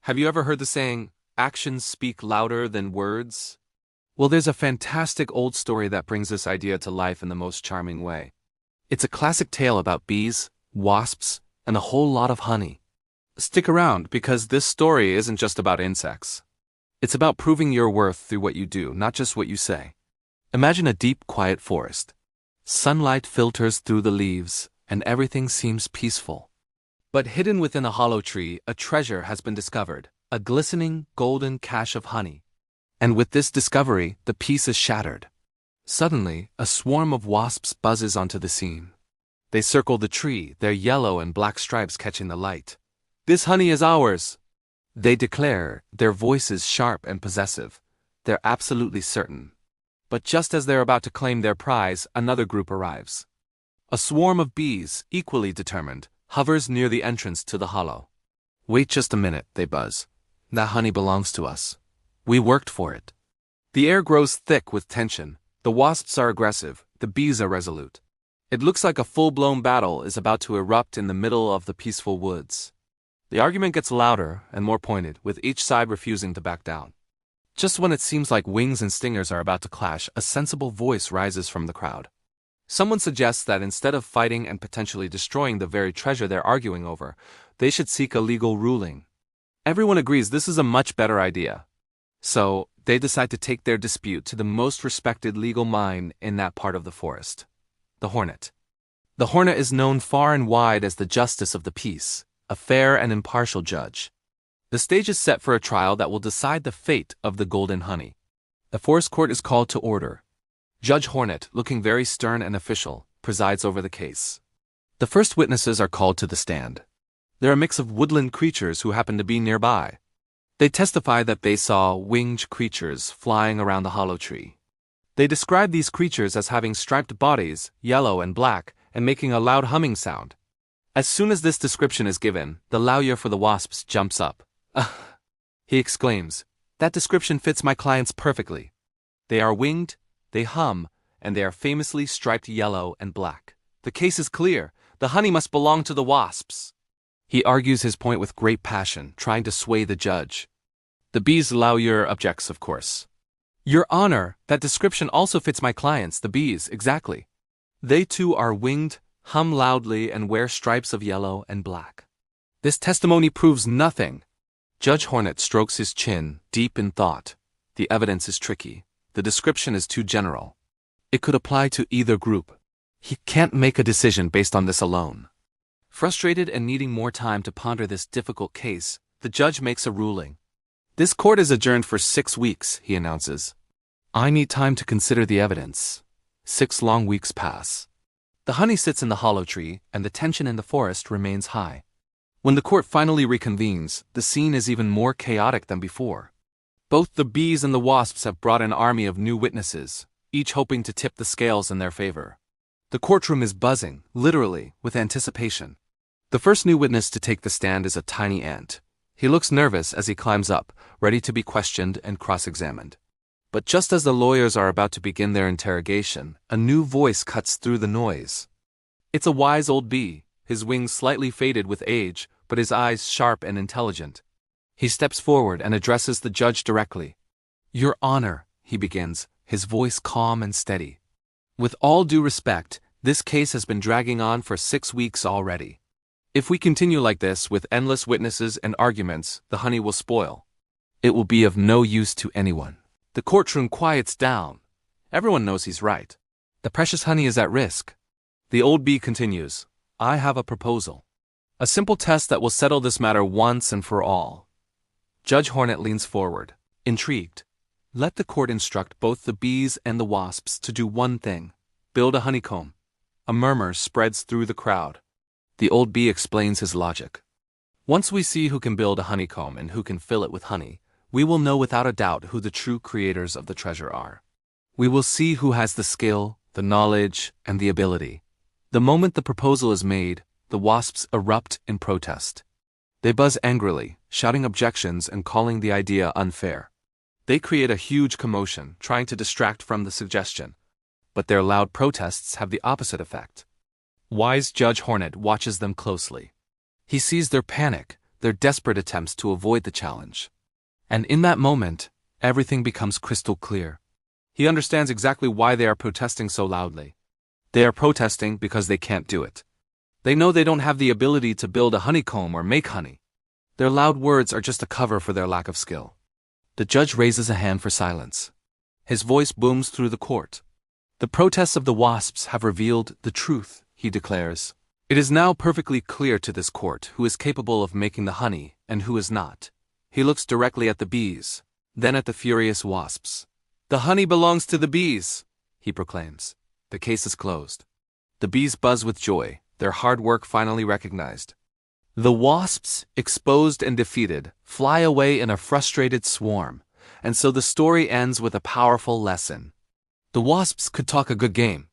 Have you ever heard the saying, actions speak louder than words? Well, there's a fantastic old story that brings this idea to life in the most charming way. It's a classic tale about bees, wasps, and a whole lot of honey. Stick around, because this story isn't just about insects. It's about proving your worth through what you do, not just what you say. Imagine a deep, quiet forest. Sunlight filters through the leaves, and everything seems peaceful. But hidden within a hollow tree, a treasure has been discovered, a glistening, golden cache of honey. And with this discovery, the peace is shattered. Suddenly, a swarm of wasps buzzes onto the scene. They circle the tree, their yellow and black stripes catching the light. "This honey is ours!" they declare, their voices sharp and possessive. They're absolutely certain. But just as they're about to claim their prize, another group arrives. A swarm of bees, equally determined, hovers near the entrance to the hollow. "Wait just a minute," they buzz. "That honey belongs to us. We worked for it." The air grows thick with tension. The wasps are aggressive, the bees are resolute. It looks like a full-blown battle is about to erupt in the middle of the peaceful woods. The argument gets louder and more pointed, with each side refusing to back down. Just when it seems like wings and stingers are about to clash, a sensible voice rises from the crowd. Someone suggests that instead of fighting and potentially destroying the very treasure they're arguing over, they should seek a legal ruling. Everyone agrees this is a much better idea. So, they decide to take their dispute to the most respected legal mind in that part of the forest, the Hornet. The Hornet is known far and wide as the justice of the peace, a fair and impartial judge. The stage is set for a trial that will decide the fate of the golden honey. The forest court is called to order. Judge Hornet, looking very stern and official, presides over the case. The first witnesses are called to the stand. They're a mix of woodland creatures who happen to be nearby. They testify that they saw winged creatures flying around the hollow tree. They describe these creatures as having striped bodies, yellow and black, and making a loud humming sound. As soon as this description is given, the lawyer for the wasps jumps up. He exclaims, "That description fits my clients perfectly. They are winged, they hum, and they are famously striped yellow and black. The case is clear. The honey must belong to the wasps." He argues his point with great passion, trying to sway the judge. The bees' lawyer objects, of course. "Your Honor, that description also fits my clients, the bees, exactly. They too are winged, hum loudly, and wear stripes of yellow and black. This testimony proves nothing." Judge Hornet strokes his chin, deep in thought. The evidence is tricky. The description is too general. It could apply to either group. He can't make a decision based on this alone. Frustrated and needing more time to ponder this difficult case, the judge makes a ruling. "This court is adjourned for 6 weeks, he announces. "I need time to consider the evidence." 6 long weeks pass. The honey sits in the hollow tree, and the tension in the forest remains high. When the court finally reconvenes, the scene is even more chaotic than before. Both the bees and the wasps have brought an army of new witnesses, each hoping to tip the scales in their favor. The courtroom is buzzing, literally, with anticipation. The first new witness to take the stand is a tiny ant. He looks nervous as he climbs up, ready to be questioned and cross-examined. But just as the lawyers are about to begin their interrogation, a new voice cuts through the noise. It's a wise old bee, his wings slightly faded with age, but his eyes sharp and intelligent. He steps forward and addresses the judge directly. "Your Honor," he begins, his voice calm and steady. "With all due respect, this case has been dragging on for 6 weeks already. If we continue like this, with endless witnesses and arguments, the honey will spoil. It will be of no use to anyone." The courtroom quiets down. Everyone knows he's right. The precious honey is at risk. The old bee continues, "I have a proposal. A simple test that will settle this matter once and for all." Judge Hornet leans forward, intrigued. "Let the court instruct both the bees and the wasps to do one thing: build a honeycomb." A murmur spreads through the crowd. The old bee explains his logic. "Once we see who can build a honeycomb and who can fill it with honey, we will know without a doubt who the true creators of the treasure are. We will see who has the skill, the knowledge, and the ability." The moment the proposal is made, the wasps erupt in protest. They buzz angrily, shouting objections and calling the idea unfair. They create a huge commotion, trying to distract from the suggestion. But their loud protests have the opposite effect. Wise Judge Hornet watches them closely. He sees their panic, their desperate attempts to avoid the challenge. And in that moment, everything becomes crystal clear. He understands exactly why they are protesting so loudly. They are protesting because they can't do it. They know they don't have the ability to build a honeycomb or make honey. Their loud words are just a cover for their lack of skill. The judge raises a hand for silence. His voice booms through the court. The protests of the wasps have revealed the truth, he declares. It is now perfectly clear to this court who is capable of making the honey and who is not. He looks directly at the bees, then at the furious wasps. The honey belongs to the bees, he proclaims. The case is closed. The bees buzz with joy, their hard work finally recognized. The wasps, exposed and defeated, fly away in a frustrated swarm, and so the story ends with a powerful lesson. The wasps could talk a good game.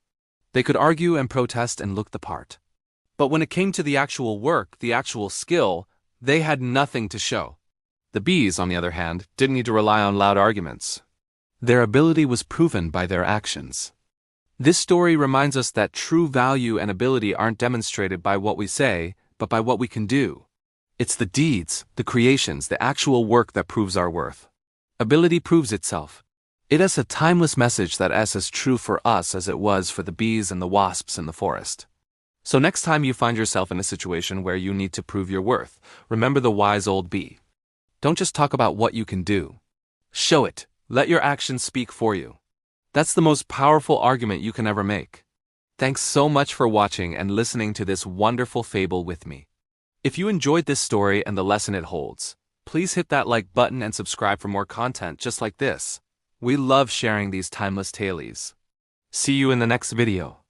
They could argue and protest and look the part. But when it came to the actual work, the actual skill, they had nothing to show. The bees, on the other hand, didn't need to rely on loud arguments. Their ability was proven by their actions. This story reminds us that true value and ability aren't demonstrated by what we say, but by what we can do. It's the deeds, the creations, the actual work that proves our worth. Ability proves itself. It is a timeless message that is as true for us as it was for the bees and the wasps in the forest. So next time you find yourself in a situation where you need to prove your worth, remember the wise old bee. Don't just talk about what you can do. Show it. Let your actions speak for you. That's the most powerful argument you can ever make. Thanks so much for watching and listening to this wonderful fable with me. If you enjoyed this story and the lesson it holds, please hit that like button and subscribe for more content just like this. We love sharing these timeless tales. See you in the next video.